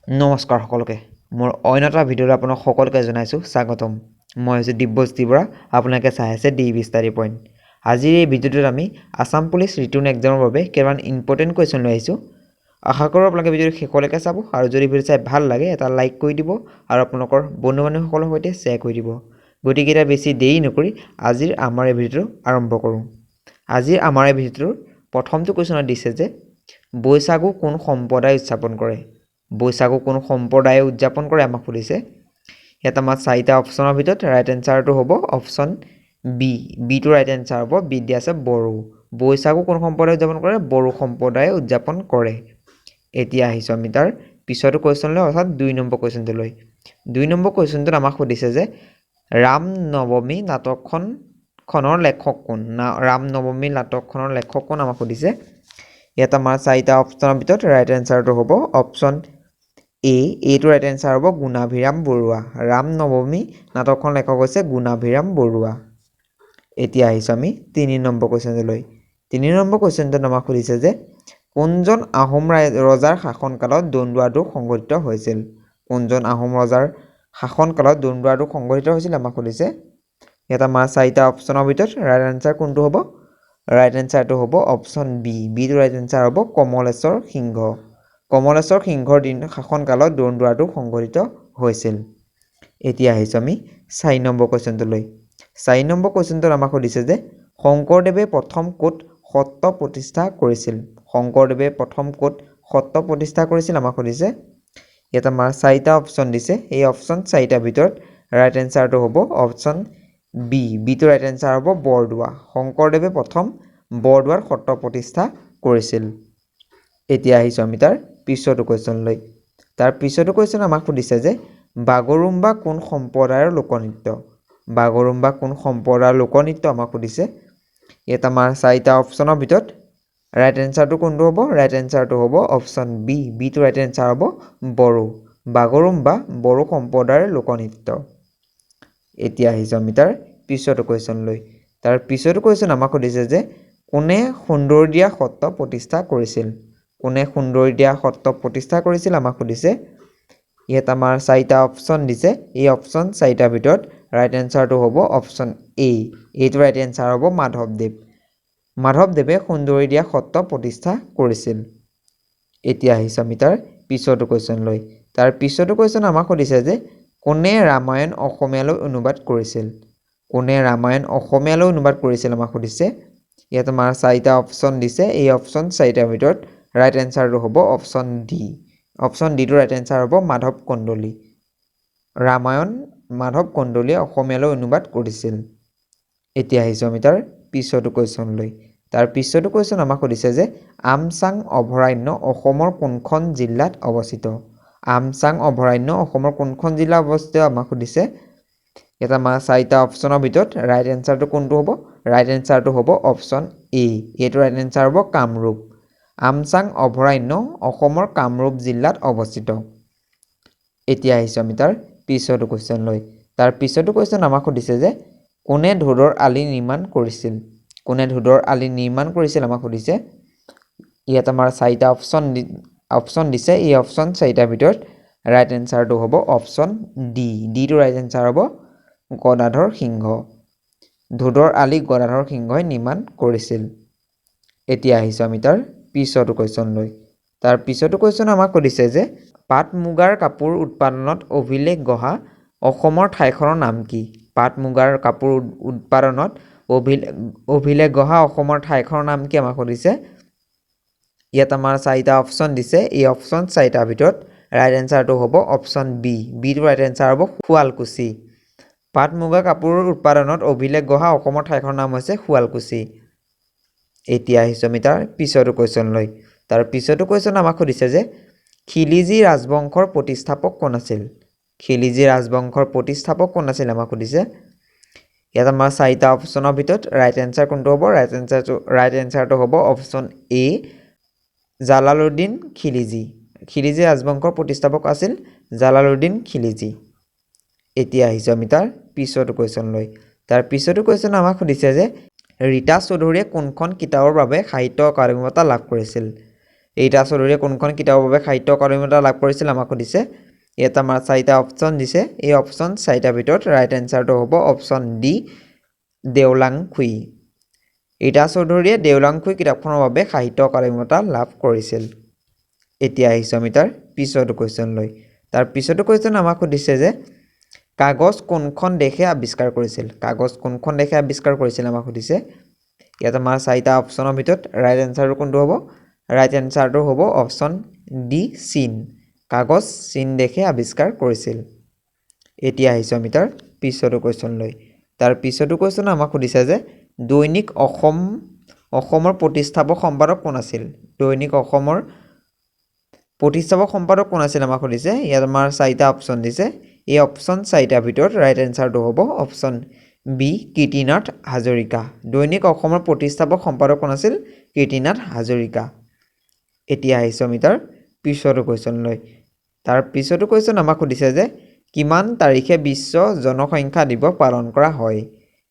নমস্কাৰ সকলোকে মোৰ অন্য এটা ভিডিঅ'ত আপোনাক সকলোকে জনাইছোঁ স্বাগতম মই হৈছে দিব্যজ্যোতি বৰা আপোনালোকে চাই আছে ডিবি ষ্টাডি পইণ্ট আজিৰ এই ভিডিঅ'টোত আমি আসাম পুলিচ ৰিটাৰ্ণ এক্সামৰ বাবে কেইটামান ইম্পৰ্টেণ্ট কুৱেশ্যন লৈ আহিছোঁ আশা কৰোঁ আপোনালোকে ভিডিঅ'টো শেষলৈকে চাব আৰু যদি ভিডিঅ' চাই ভাল লাগে এটা লাইক কৰি দিব আৰু আপোনালোকৰ বন্ধু বান্ধৱীসকলৰ সৈতে শ্বেয়াৰ কৰি দিব গতিকে এটা বেছি দেৰি নকৰি আজিৰ আমাৰ এই ভিডিঅ'টো আৰম্ভ কৰোঁ আজিৰ আমাৰ এই ভিডিঅ'টোৰ প্ৰথমটো কুৱেশ্যনত দিছে যে বৈশাগু কোন সম্প্ৰদায়ে উদযাপন কৰে বৈশাগু কোন সম্প্ৰদায়ে উদযাপন কৰে আমাক সুধিছে ইয়াত আমাৰ চাৰিটা অপশ্যনৰ ভিতৰত ৰাইট এনচাৰটো হ'ব অপশ্যন বি বিটো ৰাইট এনচাৰ হ'ব বি দিয়া আছে বড়ো বৈশাগু কোন সম্প্ৰদায়ে উদযাপন কৰে বড়ো সম্প্ৰদায়ে উদযাপন কৰে এতিয়া আহিছোঁ আমি তাৰ পিছৰটো কুৱেশ্যনলৈ অৰ্থাৎ 2 নম্বৰ কুৱেশ্যনটোলৈ 2 নম্বৰ কুৱেশ্যনটোত আমাক সুধিছে যে ৰাম নৱমী নাটকখনৰ লেখক কোন ৰাম নৱমী নাটকখনৰ লেখক কোন আমাক সুধিছে ইয়াত আমাৰ চাৰিটা অপশ্যনৰ ভিতৰত ৰাইট এনচাৰটো হ'ব অপশ্যন এইটো ৰাইট এনচাৰ হ'ব গুণাভিৰাম বৰুৱা ৰাম নৱমী নাটকখন লেখক হৈছে গুণাভিৰাম বৰুৱা এতিয়া আহিছোঁ আমি 3 নম্বৰ কুৱেশ্যনলৈ 3 নম্বৰ কুৱেশ্যনটোত আমাক সুধিছে যে কোনজন আহোম ৰজাৰ শাসনকালত দন্দুৱা-দ্বীপ সংঘটিত হৈছিল কোনজন আহোম ৰজাৰ শাসনকালত দন্দুৱা-দ্বীপ সংঘটিত হৈছিল আমাক সুধিছে ইয়াত আমাৰ চাৰিটা অপশ্যনৰ ভিতৰত ৰাইট এনচাৰ কোনটো হ'ব ৰাইট এনচাৰটো হ'ব অপশ্যন বি বিটো ৰাইট এনচাৰ হ'ব কমলেশ্বৰ সিংহৰ দিন শাসনকালত দন্দুৱা-দ্বীপ সংঘটিত হৈছিল এতিয়া আহিছোঁ আমি 4 নম্বৰ কুৱেশ্যনটোলৈ 4 নম্বৰ কুৱেশ্যনটোত আমাক সুধিছে যে শংকৰদেৱে প্ৰথম ক'ত সত্ৰ প্ৰতিষ্ঠা কৰিছিল আমাক সুধিছে ইয়াত আমাৰ চাৰিটা অপশ্যন দিছে এই অপশ্যন চাৰিটাৰ ভিতৰত ৰাইট এনচাৰটো হ'ব অপশ্যন বি বিটো ৰাইট এনচাৰ হ'ব বৰদোৱা শংকৰদেৱে প্ৰথম বৰদোৱাত সত্ৰ প্ৰতিষ্ঠা কৰিছিল এতিয়া আহিছোঁ আমি তাৰ পিছৰটো কুৱেশ্যনলৈ তাৰ পিছৰটো কুৱেশ্যন আমাক সুধিছে যে বাগৰুম্বা কোন সম্প্ৰদায়ৰ লোকনৃত্য আমাক সুধিছে ইয়াত আমাৰ চাৰিটা অপশ্যনৰ ভিতৰত ৰাইট এনচাৰটো কোনটো হ'ব ৰাইট এনচাৰটো হ'ব অপশ্যন বি বিটো ৰাইট এনচাৰ হ'ব বড়ো বাগৰুম্বা বড়ো সম্প্ৰদায়ৰ লোকনৃত্য এতিয়া আহিছোঁ আমি তাৰ পিছৰটো কুৱেশ্যনলৈ তাৰ পিছৰটো কুৱেশ্যন আমাক সুধিছে যে কোনে সুন্দৰীদিয়া সত্ৰ প্ৰতিষ্ঠা কৰিছিল আমাক সুধিছে ইয়াত আমাৰ চাৰিটা অপশ্যন দিছে এই অপশ্যন চাৰিটাৰ ভিতৰত ৰাইট এনচাৰটো হ'ব অপশ্যন এইটো ৰাইট এনচাৰ হ'ব মাধৱদেৱে সুন্দৰীদিয়া সত্ৰ প্ৰতিষ্ঠা কৰিছিল এতিয়া আহিছোঁ আমি তাৰ পিছৰটো কুৱেশ্যনলৈ তাৰ পিছৰটো কুৱেশ্যন আমাক সুধিছে যে কোনে ৰামায়ণ অসমীয়ালৈ অনুবাদ কৰিছিল আমাক সুধিছে ইয়াত আমাৰ চাৰিটা অপশ্যন দিছে এই অপশ্যন চাৰিটাৰ ভিতৰত ৰাইট এনচাৰটো হ'ব অপশ্যন ডিটো ৰাইট এনচাৰ হ'ব মাধৱ কন্দলী ৰামায়ণ মাধৱ কন্দলীয়ে অসমীয়ালৈ অনুবাদ কৰিছিল এতিয়া আহিছোঁ আমি তাৰ পিছৰটো কুৱেশ্যনলৈ তাৰ পিছৰটো কুৱেশ্যন আমাক সুধিছে যে আমচাং অভয়াৰণ্য অসমৰ কোনখন জিলাত অৱস্থিত আমাক সুধিছে ইয়াত আমাৰ চাৰিটা অপশ্যনৰ ভিতৰত ৰাইট এনচাৰটো কোনটো হ'ব ৰাইট এনচাৰটো হ'ব অপশ্যন এইটো ৰাইট এনচাৰ হ'ব কামৰূপ আমচাং অভয়াৰণ্য অসমৰ কামৰূপ জিলাত অৱস্থিত এতিয়া আহিছোঁ আমি তাৰ পিছৰটো কুৱেশ্যনলৈ তাৰ পিছৰটো কুৱেশ্যন আমাক সুধিছে যে কোনে ধোদৰ আলি নিৰ্মাণ কৰিছিল আমাক সুধিছে ইয়াত আমাৰ চাৰিটা অপশ্যন দিছে এই অপশ্যন চাৰিটাৰ ভিতৰত ৰাইট এনচাৰটো হ'ব অপশ্যন ডিটো ৰাইট এনচাৰ হ'ব গদাধৰ সিংহ ধোদৰ আলি গদাধৰ সিংহই নিৰ্মাণ কৰিছিল এতিয়া আহিছোঁ আমি তাৰ পিছৰটো কুৱেশ্যনলৈ তাৰ পিছৰটো কুৱেশ্যন আমাক সুধিছে যে পাট মুগাৰ কাপোৰ উৎপাদনত অভিলেখ গঢ়া অসমৰ ঠাইখনৰ নাম কি অভিলেখ গঢ়া অসমৰ ঠাইখনৰ নাম কি আমাক সুধিছে ইয়াত আমাৰ চাৰিটা অপশ্যন দিছে এই অপশ্যন চাৰিটাৰ ভিতৰত ৰাইট এনচাৰটো হ'ব অপশ্যন বিটো ৰাইট এনচাৰ হ'ব শুৱালকুছি পাট মুগা কাপোৰৰ উৎপাদনত অভিলেখ গঢ়া অসমৰ ঠাইখনৰ নাম হৈছে শুৱালকুছি এতিয়া আহিছোঁ আমি তাৰ পিছৰটো কুৱেশ্যনলৈ তাৰ পিছৰটো কুৱেশ্যন আমাক সুধিছে যে খিলিজী ৰাজবংশৰ প্ৰতিষ্ঠাপক কোন আছিল আমাক সুধিছে ইয়াত আমাৰ চাৰিটা অপশ্যনৰ ভিতৰত ৰাইট এনচাৰ কোনটো হ'ব ৰাইট এনচাৰটো হ'ব অপশ্যন এ জালালুদ্দিন খিলিজী ৰাজবংশৰ প্ৰতিষ্ঠাপক আছিল জালালুদ্দিন খিলিজী এতিয়া আহিছোঁ আমি তাৰ পিছৰটো কুৱেশ্যনলৈ তাৰ পিছৰটো কুৱেশ্যন আমাক সুধিছে যে ৰীতা চৌধুৰীয়ে কোনখন কিতাপৰ বাবে সাহিত্য অকাডেমি বঁটা লাভ কৰিছিল ৰীতা চৌধুৰীয়ে কোনখন কিতাপৰ বাবে সাহিত্য একাডেমী বঁটা লাভ কৰিছিল আমাক সুধিছে। ইয়াত আমাৰ 4টা অপশ্যন দিছে। এই অপশ্যন 4টাৰ ভিতৰত ৰাইট এনচাৰটো হ'ব অপশ্যন ডি দেওলাংখুই। ৰীতা চৌধুৰীয়ে দেওলাংখুই কিতাপখনৰ বাবে সাহিত্য একাডেমী বঁটা লাভ কৰিছিল। এতিয়া আহিছোঁ আমি তাৰ পিছৰটো কুৱেশ্যন লৈ। তাৰ পিছৰটো কুৱেশ্যন আমাক সুধিছে যে কাগজ কোনখন দেশে আৱিষ্কাৰ কৰিছিল? কাগজ কোনখন দেশে আৱিষ্কাৰ কৰিছিল আমাক সুধিছে। ইয়াত আমাৰ 4টা অপশ্যনৰ ভিতৰত ৰাইট এনচাৰটো কোনটো হ'ব? ৰাইট এনচাৰটো হ'ব অপশ্যন ডি চীন। কাগজ চীন দেশে আৱিষ্কাৰ কৰিছিল। এতিয়া আহিছোঁ আমি তাৰ পিছৰটো কুৱেশ্যন লৈ। তাৰ পিছৰটো কুৱেশ্যন আমাক সুধিছে যে দৈনিক অসমৰ প্ৰতিষ্ঠাপক সম্পাদক কোন আছিল? দৈনিক অসমৰ প্ৰতিষ্ঠাপক সম্পাদক কোন আছিল আমাক সুধিছে। ইয়াত আমাৰ 4টা অপশ্যন দিছে। এই অপশ্যন 4টাৰ ভিতৰত ৰাইট এনচাৰটো হ'ব অপশ্যন বি কীৰ্তিনাথ হাজৰিকা। দৈনিক অসমৰ প্ৰতিষ্ঠাপক সম্পাদক কোন আছিল? কীৰ্তিনাথ হাজৰিকা। এতিয়া আহিছোঁ আমি তাৰ পিছৰটো কুৱেশ্যন লৈ। তাৰ পিছৰটো কুৱেশ্যন আমাক সুধিছে যে কিমান তাৰিখে বিশ্ব জনসংখ্যা দিৱস পালন কৰা হয়?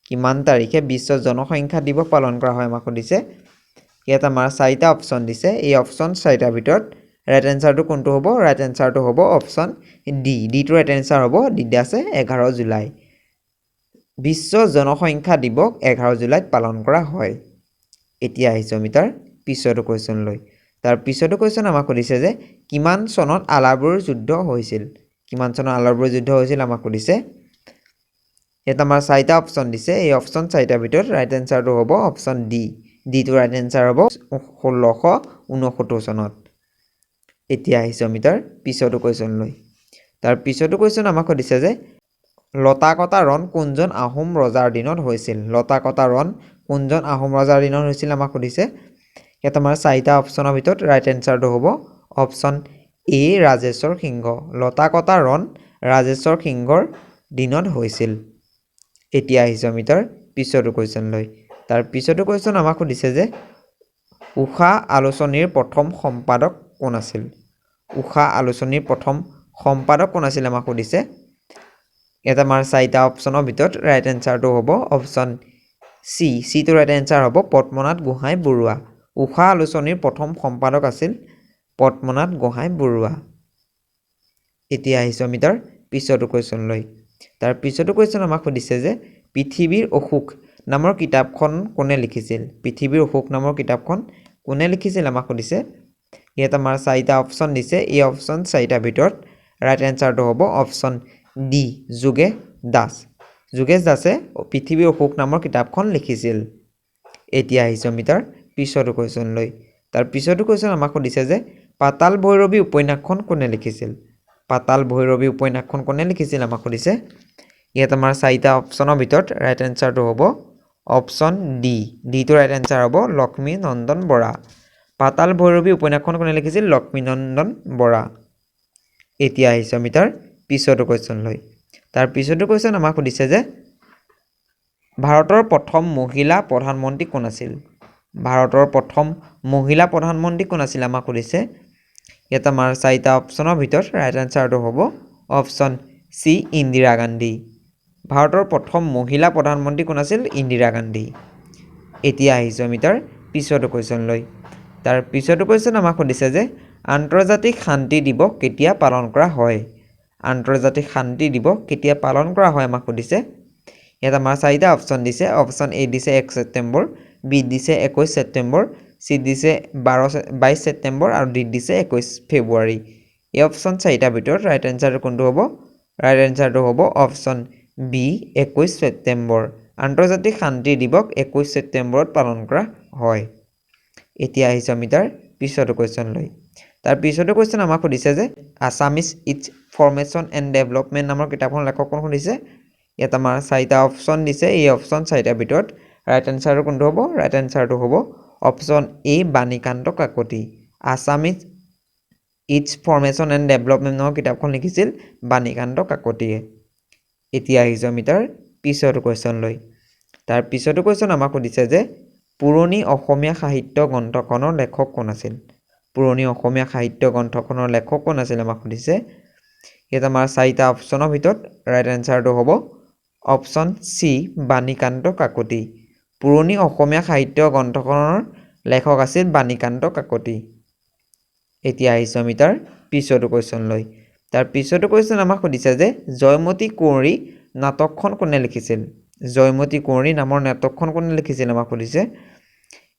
কিমান তাৰিখে বিশ্ব জনসংখ্যা দিৱস পালন কৰা হয় আমাক সুধিছে। ইয়াত আমাৰ 4টা অপশ্যন দিছে। এই অপশ্যন 4টাৰ ভিতৰত ৰাইট এনচাৰটো কোনটো হ'ব? ৰাইট এনচাৰটো হ'ব অপশ্যন ডি। ডিটো ৰাইট এনচাৰ হ'ব। ডিতে আছে 11 জুলাই। বিশ্ব জনসংখ্যা দিৱস 11 জুলাইত পালন কৰা হয়। এতিয়া আহিছোঁ আমি তাৰ পিছৰটো কুৱেশ্যন লৈ। তাৰ পিছৰটো কুৱেশ্যন আমাক সুধিছে যে কিমান চনত আলাবুৰ যুদ্ধ হৈছিল? কিমান চনত আলাবুৰ যুদ্ধ হৈছিল আমাক সুধিছে। ইয়াত আমাৰ 4টা অপশ্যন দিছে। এই অপশ্যন 4টাৰ ভিতৰত ৰাইট এনচাৰটো হ'ব অপশ্যন ডি। ডিটো ৰাইট এনচাৰ হ'ব 1669 চনত। এতিয়া আহিছোঁ আমি তাৰ পিছৰটো কুৱেশ্যন লৈ। তাৰ পিছৰটো কুৱেশ্যন আমাক সুধিছে যে লতা কটা ৰণ কোনজন আহোম ৰজাৰ দিনত হৈছিল? লতা কটা ৰণ কোনজন আহোম ৰজাৰ দিনত হৈছিল আমাক সুধিছে। ইয়াত আমাৰ 4টা অপশ্যনৰ ভিতৰত ৰাইট এনচাৰটো হ'ব অপশ্যন এ ৰাজেশ্বৰ সিংহ। লতা কটা ৰণ ৰাজেশ্বৰ সিংহৰ দিনত হৈছিল। এতিয়া আহিছোঁ আমি তাৰ পিছৰটো কুৱেশ্যন লৈ। তাৰ পিছৰটো কুৱেশ্যন আমাক সুধিছে যে উষা আলোচনীৰ প্ৰথম সম্পাদক কোন আছিল? উষা আলোচনীৰ প্ৰথম সম্পাদক কোন আছিল আমাক সুধিছে। ইয়াত আমাৰ 4টা অপশ্যনৰ ভিতৰত ৰাইট এনচাৰটো হ'ব অপশ্যন চি। চিটো ৰাইট এনচাৰ হ'ব পদ্মনাথ গোহাঁই বৰুৱা। উষা আলোচনীৰ প্ৰথম সম্পাদক আছিল পদ্মনাথ গোহাঁই বৰুৱা। এতিয়া আহিছোঁ আমি তাৰ পিছৰটো কুৱেশ্যন লৈ। তাৰ পিছৰটো কুৱেশ্যন আমাক সুধিছে যে পৃথিৱীৰ অসুখ নামৰ কিতাপখন কোনে লিখিছিল? পৃথিৱীৰ অসুখ নামৰ কিতাপখন কোনে লিখিছিল আমাক সুধিছে। ইয়াত আমাৰ 4টা অপশ্যন দিছে। এই অপশ্যন 4টাৰ ভিতৰত ৰাইট এনচাৰটো হ'ব অপশ্যন ডি যোগেশ দাস। যোগেশ দাসে পৃথিৱীৰ অসুখ নামৰ কিতাপখন লিখিছিল। এতিয়া আহিছোঁ আমি তাৰ পিছৰটো কুৱেশ্যন লৈ। তাৰ পিছৰটো কুৱেশ্যন আমাক সুধিছে যে পাতাল ভৈৰৱী উপন্যাসখন কোনে লিখিছিল? পাতাল ভৈৰৱী উপন্যাসখন কোনে লিখিছিল আমাক সুধিছে। ইয়াত আমাৰ 4টা অপশ্যনৰ ভিতৰত ৰাইট এনচাৰটো হ'ব অপশ্যন ডি। ডিটো ৰাইট এনচাৰ হ'ব লক্ষ্মীনন্দন বৰা। পাতাল ভৈৰৱী উপন্যাসখন কোনে লিখিছিল? লক্ষ্মীনন্দন বৰা। এতিয়া আহিছোঁ আমি তাৰ পিছৰটো কুৱেশ্যন লৈ। তাৰ পিছৰটো কুৱেশ্যন আমাক সুধিছে যে ভাৰতৰ প্ৰথম মহিলা প্ৰধানমন্ত্ৰী কোন আছিল? ভাৰতৰ প্ৰথম মহিলা প্ৰধানমন্ত্ৰী কোন আছিল আমাক সুধিছে। ইয়াত আমাৰ 4টা অপশ্যনৰ ভিতৰত ৰাইট এনচাৰটো হ'ব অপশ্যন চি ইন্দিৰা গান্ধী। ভাৰতৰ প্ৰথম মহিলা প্ৰধানমন্ত্ৰী কোন আছিল? ইন্দিৰা গান্ধী। এতিয়া আহিছোঁ আমি তাৰ পিছৰটো কুৱেশ্যন লৈ। তাৰ পিছৰটো কুৱেশ্যন আমাক সুধিছে যে আন্তৰ্জাতিক শান্তি দিৱস কেতিয়া পালন কৰা হয়? আন্তৰ্জাতিক শান্তি দিৱস কেতিয়া পালন কৰা হয় আমাক সুধিছে। ইয়াত আমাৰ 4টা অপশ্যন দিছে। অপশ্যন এ দিছে 1 ছেপ্টেম্বৰ, বি দিছে 21 ছেপ্টেম্বৰ, চি দিছে 22 ছেপ্টেম্বৰ আৰু ডি দিছে 21 ফেব্ৰুৱাৰী। এই অপশ্যন 4টাৰ ভিতৰত ৰাইট এনচাৰটো কোনটো হ'ব? ৰাইট এনচাৰটো হ'ব অপশ্যন বি 21 ছেপ্টেম্বৰ। আন্তৰ্জাতিক শান্তি দিৱস 21 ছেপ্টেম্বৰত পালন কৰা হয়। এতিয়া আহিছোঁ আমি তাৰ পিছৰটো কুৱেশ্যন লৈ। তাৰ পিছৰটো কুৱেশ্যন আমাক সুধিছে যে Assamese its formation and development নামৰ কিতাপখনৰ লেখক কোন সুধিছে। ইয়াত আমাৰ 4টা অপশ্যন দিছে। এই অপশ্যন 4টাৰ ভিতৰত ৰাইট এনচাৰটো কোনটো হ'ব? ৰাইট এনচাৰটো হ'ব option A Banikanta Kakati. Assamese its formation and development নামৰ কিতাপখন লিখিছিল বাণীকান্ত কাকতিয়ে। এতিয়া আহিছোঁ আমি তাৰ পিছৰটো কুৱেশ্যন লৈ। তাৰ পিছৰটো কুৱেশ্যন আমাক সুধিছে যে পুৰণি অসমীয়া সাহিত্য গ্ৰন্থখনৰ লেখক কোন আছিল? পুৰণি অসমীয়া সাহিত্য গ্ৰন্থখনৰ লেখক কোন আছিল আমাক সুধিছে। ইয়াত আমাৰ 4টা অপশ্যনৰ ভিতৰত ৰাইট এনচাৰটো হ'ব অপশ্যন চি বাণীকান্ত কাকতি। পুৰণি অসমীয়া সাহিত্য গ্ৰন্থখনৰ লেখক আছিল বাণীকান্ত কাকতি। এতিয়া আহিছোঁ আমি তাৰ পিছৰটো কুৱেশ্যনলৈ তাৰ পিছৰটো কুৱেশ্যন আমাক সুধিছে যে জয়মতী কুঁৱৰী নাটকখন কোনে লিখিছিল জয়মতী কুঁৱৰী নামৰ নাটকখন কোনে লিখিছিল আমাক সুধিছে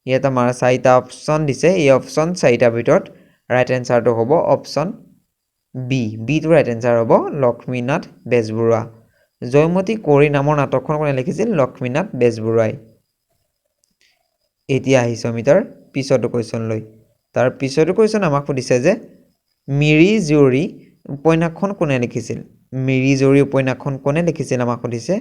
ইয়াত আমাৰ চাৰিটা অপশ্যন দিছে এই অপশ্যন চাৰিটাৰ ভিতৰত ৰাইট এনচাৰটো হ'ব অপশ্যন বিটো ৰাইট এনচাৰ হ'ব লক্ষ্মীনাথ বেজবৰুৱা জয়মতী কুঁৱৰী নামৰ নাটকখন কোনে লিখিছিল লক্ষ্মীনাথ বেজবৰুৱাই এতিয়া আহিছোঁ আমি তাৰ পিছৰটো কুৱেশ্যনলৈ তাৰ পিছৰটো কুৱেশ্যন আমাক সুধিছে যে মিৰি জীয়ৰী উপন্যাসখন কোনে লিখিছিল মিৰি জীয়ৰী উপন্যাসখন কোনে লিখিছিল আমাক সুধিছে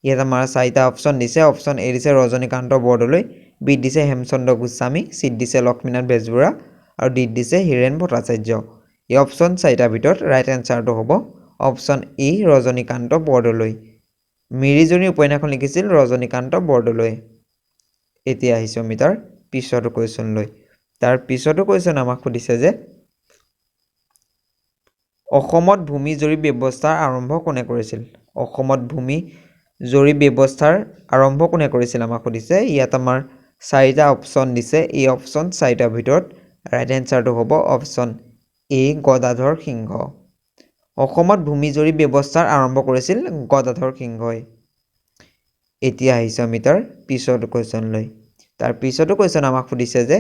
ইয়াত আমাৰ চাৰিটা অপশ্যন দিছে অপশ্যন এ দিছে ৰজনীকান্ত বৰদলৈ বি দিছে হেমচন্দ্ৰ গোস্বামী চি দিছে লক্ষ্মীনাথ বেজবৰুৱা আৰু ডি দিছে হীৰেণ ভট্টাচাৰ্য এই অপশ্যন চাৰিটাৰ ভিতৰত ৰাইট এনচাৰটো হ'ব অপশ্যন ই ৰজনীকান্ত বৰদলৈ মিৰি জীয়ৰী উপন্যাসখন লিখিছিল ৰজনীকান্ত বৰদলৈ এতিয়া আহিছোঁ আমি তাৰ পিছৰটো কুৱেশ্যনলৈ তাৰ পিছৰটো কুৱেশ্যন আমাক সুধিছে যে অসমত ভূমি জৰীপ ব্যৱস্থা আৰম্ভ কোনে কৰিছিল অসমত ভূমি জৰীপ ব্যৱস্থাৰ আৰম্ভ কোনে কৰিছিল আমাক সুধিছে ইয়াত আমাৰ চাৰিটা অপশ্যন দিছে এই অপশ্যন চাৰিটাৰ ভিতৰত ৰাইট এনচাৰটো হ'ব অপশ্যন এ গদাধৰ সিংহ অসমত ভূমি জৰীপ ব্যৱস্থাৰ আৰম্ভ কৰিছিল গদাধৰ সিংহই এতিয়া আহিছোঁ আমি তাৰ পিছৰটো কুৱেশ্যনলৈ তাৰ পিছৰটো কুৱেশ্যন আমাক সুধিছে যে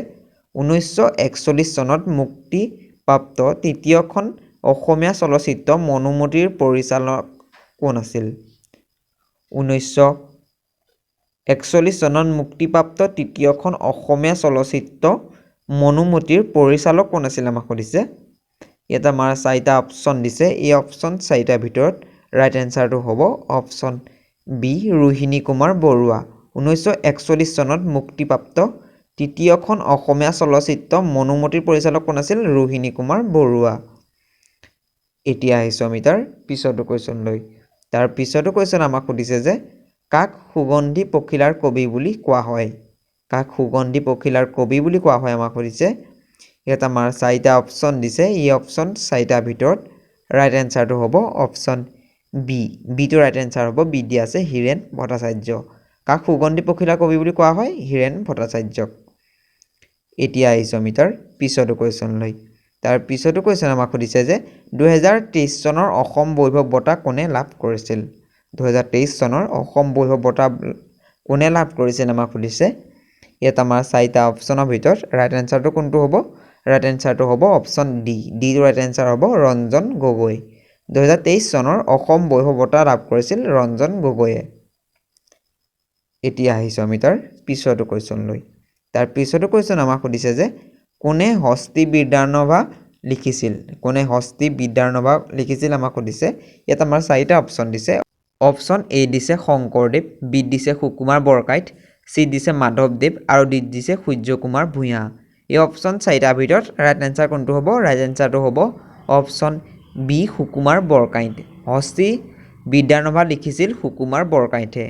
1941 চনত মুক্তিপ্ৰাপ্ত তৃতীয়খন অসমীয়া চলচ্চিত্ৰ মনোমতীৰ পৰিচালক কোন আছিল 1941 চনত মুক্তিপ্ৰাপ্ত তৃতীয়খন অসমীয়া চলচ্চিত্ৰ মনোমতীৰ পৰিচালক কোন আছিল আমাক সুধিছে ইয়াত আমাৰ চাৰিটা অপশ্যন দিছে এই অপশ্যন চাৰিটাৰ ভিতৰত ৰাইট এনচাৰটো হ'ব অপশ্যন বি ৰোহিণী কুমাৰ বৰুৱা 1941 চনত মুক্তিপ্ৰাপ্ত তৃতীয়খন অসমীয়া চলচ্চিত্ৰ মনোমতীৰ পৰিচালক কোন আছিল ৰোহিণী কুমাৰ বৰুৱা এতিয়া আহিছোঁ আমি তাৰ পিছৰটো কুৱেশ্যনলৈ তাৰ পিছৰটো কুৱেশ্যন আমাক সুধিছে যে কাক সুগন্ধি পখিলাৰ কবি বুলি কোৱা হয় কাক সুগন্ধি পখিলাৰ কবি বুলি কোৱা হয় আমাক সুধিছে ইয়াত আমাৰ চাৰিটা অপশ্যন দিছে এই অপশ্যন চাৰিটাৰ ভিতৰত ৰাইট এনচাৰটো হ'ব অপশ্যন বিটো ৰাইট এনচাৰ হ'ব বি দিয়া আছে হীৰেণ ভট্টাচাৰ্য কাক সুগন্ধি পখিলাৰ কবি বুলি কোৱা হয় হীৰেণ ভট্টাচাৰ্যক এতিয়া আহিছোঁ আমি তাৰ পিছৰটো কুৱেশ্যনলৈ তাৰ পিছৰটো কুৱেশ্যন আমাক সুধিছে যে 2023 চনৰ অসম বৈভৱ বঁটা কোনে লাভ কৰিছিল 2023 চনৰ অসম বৈভৱ বঁটা কোনে লাভ কৰিছিল আমাক সুধিছে ইয়াত আমাৰ চাৰিটা অপশ্যনৰ ভিতৰত ৰাইট এনচাৰটো কোনটো হ'ব ৰাইট এনচাৰটো হ'ব অপশ্যন ডিটো ৰাইট এনচাৰ হ'ব ৰঞ্জন গগৈ 2023 চনৰ অসম বৈভৱ বঁটা লাভ কৰিছিল ৰঞ্জন গগৈয়ে এতিয়া আহিছোঁ আমি তাৰ পিছৰটো কুৱেশ্যনলৈ তাৰ পিছৰটো কুৱেশ্যন আমাক সুধিছে যে কোনে হস্তি বিদ্যাৰ্ণভা লিখিছিল কোনে হস্তি বিদ্যাৰ্ণভা লিখিছিল আমাক সুধিছে ইয়াত আমাৰ চাৰিটা অপশ্যন দিছে অপশ্যন এ দিছে শংকৰদেৱ বি দিছে সুকুমাৰ বৰকাইত চি দিছে মাধৱদেৱ আৰু ডি দিছে সূৰ্য কুমাৰ ভূঞা এই অপশ্যন চাৰিটাৰ ভিতৰত ৰাইট এনচাৰ কোনটো হ'ব ৰাইট এনচাৰটো হ'ব অপশ্যন বি সুকুমাৰ বৰকাইত হস্তি বিদ্যাৰ্ণভা লিখিছিল সুকুমাৰ বৰকাইতে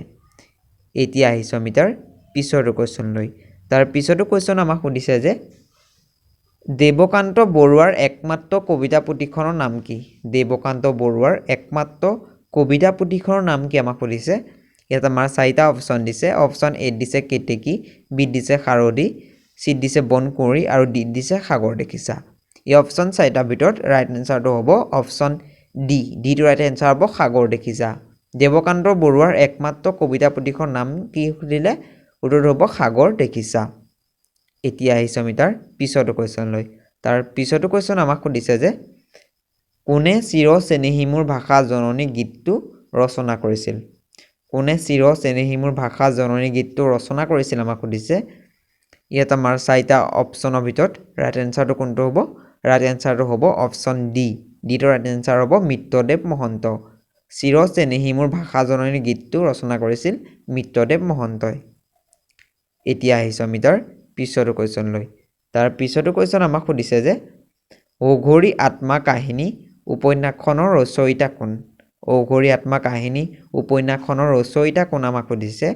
এতিয়া আহিছোঁ আমি তাৰ পিছৰটো কুৱেশ্যনলৈ তাৰ পিছৰটো কুৱেশ্যন আমাক সুধিছে যে দেৱকান্ত বৰুৱাৰ একমাত্ৰ কবিতা পুথিখনৰ নাম কি দেৱকান্ত বৰুৱাৰ একমাত্ৰ কবিতা পুথিখনৰ নাম কি আমাক সুধিছে ইয়াত আমাৰ চাৰিটা অপশ্যন দিছে অপশ্যন এ দিছে কেতেকী বি দিছে শাৰদী চি দিছে বনকুঁৱৰী আৰু ডি দিছে সাগৰ দেখিছা এই অপশ্যন চাৰিটাৰ ভিতৰত ৰাইট এনচাৰটো হ'ব অপশ্যন ডিটো ৰাইট এনচাৰ হ'ব সাগৰ দেখিছা দেৱকান্ত বৰুৱাৰ একমাত্ৰ কবিতা পুথিখনৰ নাম কি সুধিলে উত্তৰটো হ'ব সাগৰ দেখিছা এতিয়া আহিছোঁ আমি তাৰ পিছৰটো কুৱেশ্যনলৈ তাৰ পিছৰটো কুৱেশ্যন আমাক সুধিছে যে কোনে চিৰ চেনেহী মোৰ ভাষা জননী গীতটো ৰচনা কৰিছিল কোনে চিৰ চেনেহী মোৰ ভাষা জননী গীতটো ৰচনা কৰিছিল আমাক সুধিছে ইয়াত আমাৰ চাৰিটা অপশ্যনৰ ভিতৰত ৰাইট এনচাৰটো কোনটো হ'ব ৰাইট এনচাৰটো হ'ব অপশ্যন ডিটো ৰাইট এনচাৰ হ'ব মিত্ৰদেৱ মহন্ত চিৰ চেনেহী মোৰ ভাষা জননী গীতটো ৰচনা কৰিছিল মিত্ৰদেৱ মহন্তই এতিয়া আহিছোঁ আমি তাৰ পিছৰটো কুৱেশ্যনলৈ তাৰ পিছৰটো কুৱেশ্যন আমাক সুধিছে যে অঘৰী আত্মা কাহিনী উপন্যাসখনৰ ৰচয়িতা কোন অঘৰী আত্মা কাহিনী উপন্যাসখনৰ ৰচয়িতা কোন আমাক সুধিছে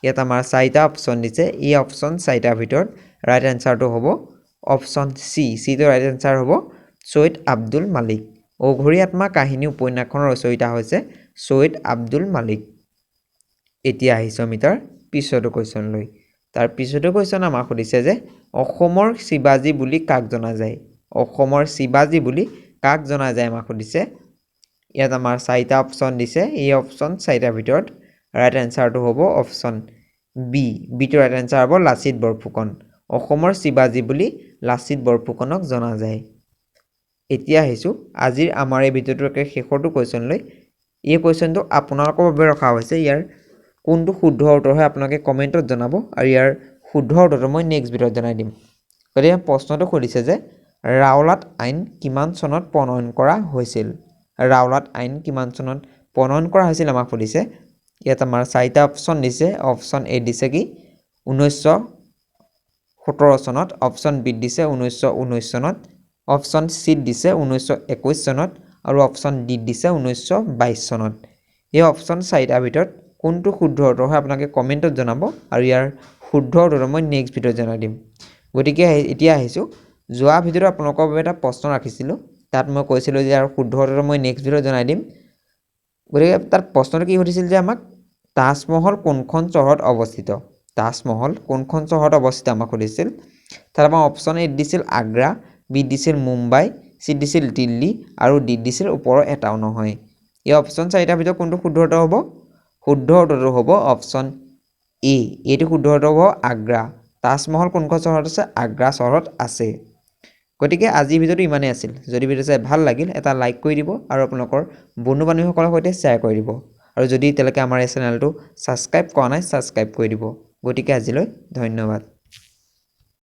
ইয়াত আমাৰ চাৰিটা অপশ্যন দিছে এই অপশ্যন চাৰিটাৰ ভিতৰত ৰাইট এনচাৰটো হ'ব অপশ্যন চিটো ৰাইট এনচাৰ হ'ব চৈয়দ আব্দুল মালিক অঘৰী আত্মা কাহিনী উপন্যাসখনৰ ৰচয়িতা হৈছে চৈয়দ আব্দুল মালিক এতিয়া আহিছোঁ আমি তাৰ পিছৰটো কুৱেশ্যনলৈ তাৰ পিছৰটো কুৱেশ্যন আমাক সুধিছে যে অসমৰ শিৱাজী বুলি কাক জনা যায় অসমৰ শিৱাজী বুলি কাক জনা যায় আমাক সুধিছে ইয়াত আমাৰ 4টা অপচন দিছে এই অপচন 4টাৰ ভিতৰত ৰাইট এনসাৰটো হ'ব অপচন বি বিটো ৰাইট এনসাৰ হ'ব লাচিত বৰফুকন অসমৰ শিৱাজী বুলি লাচিত বৰফুকনক জনা যায় এতিয়া আহিছো আজিৰ আমাৰ এই ভিডিঅ'টোৰ শেষৰটো কোৱেশ্চন লৈ এই কোৱেশ্চনটো আপোনালোকৰ বাবে ৰখা হৈছে ইয়াৰ কোনটো শুদ্ধ উত্তৰ হয় আপোনালোকে কমেন্টত জনাব আৰু ইয়াৰ শুদ্ধ উত্তৰটো মই নেক্সট ভিডিঅ'ত জনাই দিম গতিকে প্ৰশ্নটো সুধিছে যে ৰাওলাট আইন কিমান চনত প্ৰণয়ন কৰা হৈছিল ৰাওলাট আইন কিমান চনত প্ৰণয়ন কৰা হৈছিল আমাক সুধিছে ইয়াত আমাৰ 4টা অপচন দিছে অপচন এ দিছে কি 1917 চনত অপচন বি দিছে 1919 চনত অপচন সি দিছে 1921 চনত আৰু অপচন ডি দিছে 1922 চনত এই অপচন 4টাৰ ভিতৰত কোনটো শুদ্ধ উত্তৰ হয় আপোনালোকে কমেন্টত জনাব আৰু ইয়াৰ শুদ্ধ উত্তৰটো মই নেক্সট ভিডিঅ'ত জনাই দিম গতিকে এতিয়া আহিছো যোৱা ভিডিঅ'ত আপোনালোকৰ বাবে এটা প্ৰশ্ন ৰাখিছিলো তাত মই কৈছিলো যে ইয়াৰ শুদ্ধ উত্তৰটো মই নেক্সট ভিডিঅ'ত জনাই দিম গতিকে তাত প্ৰশ্নটো কি সুধিছিল যে আমাক তাজমহল কোনখন চহৰত অৱস্থিত তাজমহল কোনখন চহৰত অৱস্থিত আমাক সুধিছিল তাত আমাৰ অপচন এ দিছিল আগ্ৰা বি দিছিল মুম্বাই সি দিছিল দিল্লী আৰু ডি দিছিল ওপৰৰ এটাও নহয় এই অপচন 4টাৰ ভিতৰত কোনটো শুদ্ধ উত্তৰ হ'ব শুদ্ধ উত্তৰটো হ'ব অপচন এ এইটো শুদ্ধ উত্তৰ হ'ব আগ্ৰা তাজমহল কোনখন চহৰত আছে আগ্ৰা চহৰত আছে গতিকে আজি ভিডিঅ'টো ইমানেই আছিল যদি ভিডিঅ' চাই ভাল লাগিল এটা লাইক কৰি দিব আৰু আপোনালোকৰ বন্ধু বান্ধৱীসকলৰ সৈতে শ্বেয়াৰ কৰি দিব আৰু যদি এতিয়ালৈকে আমাৰ এই চেনেলটো ছাবস্ক্ৰাইব কৰা নাই ছাবস্ক্ৰাইব কৰি দিব গতিকে আজিলৈ ধন্যবাদ